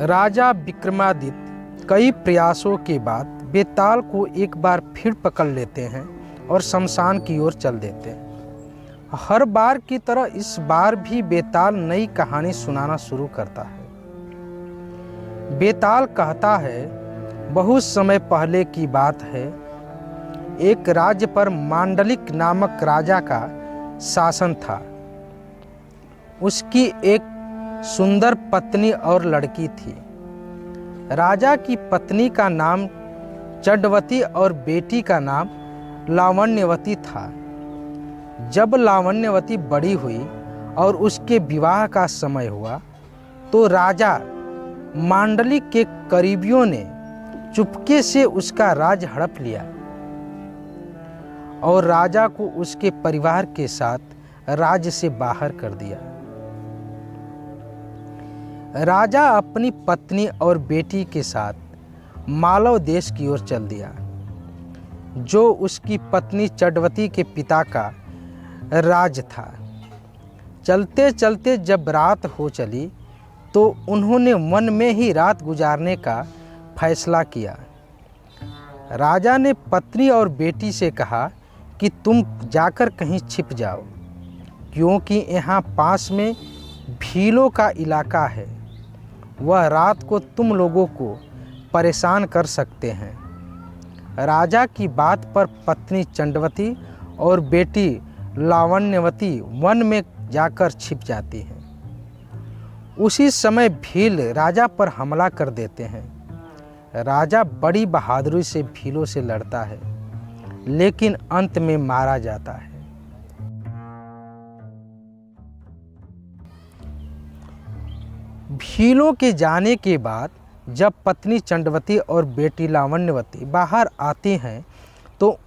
राजा विक्रमादित्य कई प्रयासों के बाद बेताल को एक बार फिर पकड़ लेते हैं और शमशान की ओर चल देते हैं। हर बार की तरह इस बार भी बेताल नई कहानी सुनाना शुरू करता है। बेताल कहता है, बहुत समय पहले की बात है, एक राज्य पर मांडलिक नामक राजा का शासन था। उसकी एक सुंदर पत्नी और लड़की थी। राजा की पत्नी का नाम चंडवती और बेटी का नाम लावण्यवती था। जब लावण्यवती बड़ी हुई और उसके विवाह का समय हुआ तो राजा मांडलिक के करीबियों ने चुपके से उसका राज हड़प लिया और राजा को उसके परिवार के साथ राज्य से बाहर कर दिया। राजा अपनी पत्नी और बेटी के साथ मालव देश की ओर चल दिया, जो उसकी पत्नी चंडवती के पिता का राज था। चलते चलते जब रात हो चली तो उन्होंने वन में ही रात गुजारने का फैसला किया। राजा ने पत्नी और बेटी से कहा कि तुम जाकर कहीं छिप जाओ, क्योंकि यहाँ पास में भीलों का इलाका है। वह रात को तुम लोगों को परेशान कर सकते हैं। राजा की बात पर पत्नी चंडवती और बेटी लावण्यवती वन में जाकर छिप जाती हैं। उसी समय भील राजा पर हमला कर देते हैं। राजा बड़ी बहादुरी से भीलों से लड़ता है, लेकिन अंत में मारा जाता है। भीलों के जाने के बाद जब पत्नी चंडवती और बेटी लावण्यवती बाहर आती हैं तो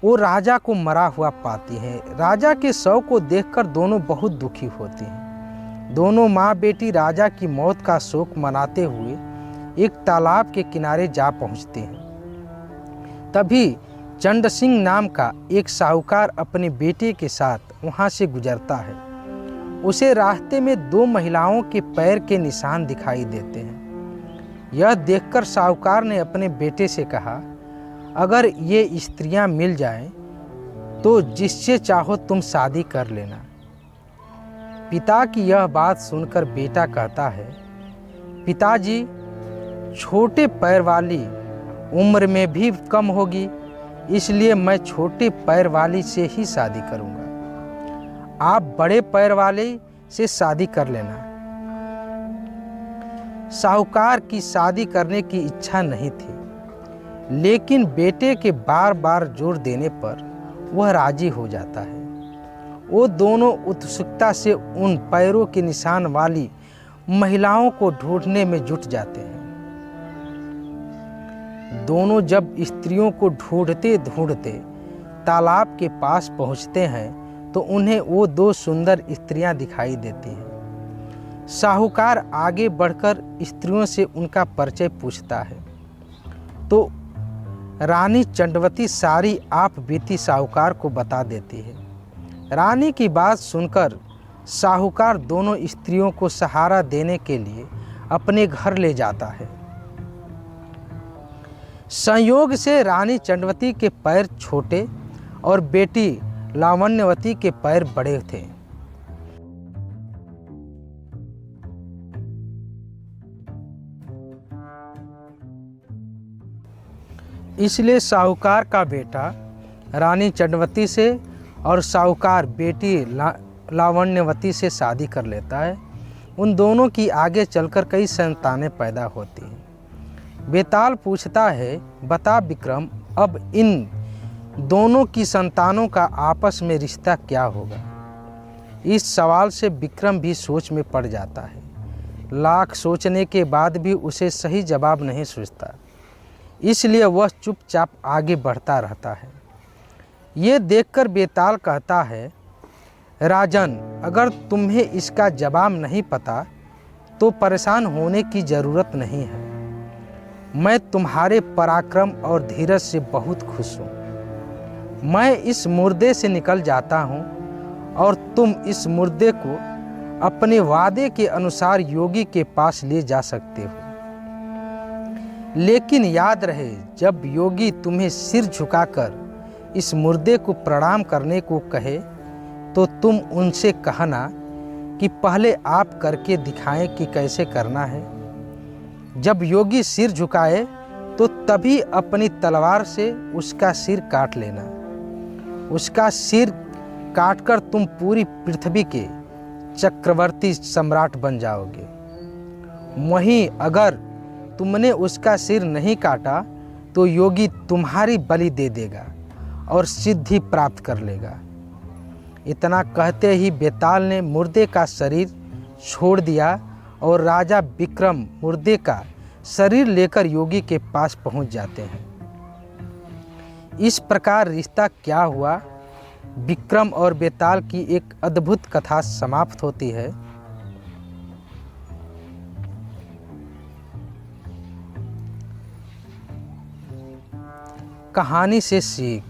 वो राजा को मरा हुआ पाती हैं। राजा के शव को देखकर दोनों बहुत दुखी होती हैं। दोनों माँ बेटी राजा की मौत का शोक मनाते हुए एक तालाब के किनारे जा पहुँचते हैं। तभी चंड सिंह नाम का एक साहूकार अपने बेटे के साथ वहाँ से गुजरता है। उसे रास्ते में दो महिलाओं के पैर के निशान दिखाई देते हैं। यह देखकर साहूकार ने अपने बेटे से कहा, अगर ये स्त्रियां मिल जाएं तो जिससे चाहो तुम शादी कर लेना। पिता की यह बात सुनकर बेटा कहता है, पिताजी, छोटे पैर वाली उम्र में भी कम होगी, इसलिए मैं छोटे पैर वाली से ही शादी करूंगा। आप बड़े पैर वाले से शादी कर लेना। साहूकार की शादी करने की इच्छा नहीं थी, लेकिन बेटे के बार बार जोर देने पर वह राजी हो जाता है। वो दोनों उत्सुकता से उन पैरों के निशान वाली महिलाओं को ढूंढने में जुट जाते हैं। दोनों जब स्त्रियों को ढूंढते ढूंढते तालाब के पास पहुंचते हैं तो उन्हें वो दो सुंदर स्त्रियां दिखाई देती हैं। साहूकार आगे बढ़कर स्त्रियों से उनका परिचय पूछता है तो रानी चंडवती सारी आप बीती साहूकार को बता देती है। रानी की बात सुनकर साहूकार दोनों स्त्रियों को सहारा देने के लिए अपने घर ले जाता है। संयोग से रानी चंडवती के पैर छोटे और बेटी लावण्यवती के पैर बड़े थे। इसलिए साहूकार का बेटा रानी चंडवती से और साहूकार बेटी लावण्यवती से शादी कर लेता है। उन दोनों की आगे चलकर कई संतानें पैदा होती हैं। बेताल पूछता है, बता विक्रम, अब इन दोनों की संतानों का आपस में रिश्ता क्या होगा? इस सवाल से विक्रम भी सोच में पड़ जाता है। लाख सोचने के बाद भी उसे सही जवाब नहीं सूझता, इसलिए वह चुपचाप आगे बढ़ता रहता है। ये देखकर बेताल कहता है, राजन, अगर तुम्हें इसका जवाब नहीं पता तो परेशान होने की ज़रूरत नहीं है। मैं तुम्हारे पराक्रम और धीरज से बहुत खुश हूँ। मैं इस मुर्दे से निकल जाता हूँ और तुम इस मुर्दे को अपने वादे के अनुसार योगी के पास ले जा सकते हो। लेकिन याद रहे, जब योगी तुम्हें सिर झुकाकर इस मुर्दे को प्रणाम करने को कहे तो तुम उनसे कहना कि पहले आप करके दिखाएं कि कैसे करना है। जब योगी सिर झुकाए तो तभी अपनी तलवार से उसका सिर काट लेना। उसका सिर काटकर तुम पूरी पृथ्वी के चक्रवर्ती सम्राट बन जाओगे। वहीं अगर तुमने उसका सिर नहीं काटा तो योगी तुम्हारी बलि दे देगा और सिद्धि प्राप्त कर लेगा। इतना कहते ही बेताल ने मुर्दे का शरीर छोड़ दिया और राजा विक्रम मुर्दे का शरीर लेकर योगी के पास पहुंच जाते हैं। इस प्रकार रिश्ता क्या हुआ, विक्रम और बेताल की एक अद्भुत कथा समाप्त होती है। कहानी से सीख।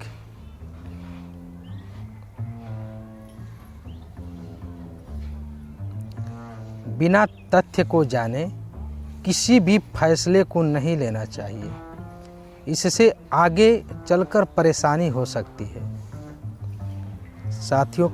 बिना तथ्य को जाने किसी भी फैसले को नहीं लेना चाहिए। इससे आगे चलकर परेशानी हो सकती है। साथियों,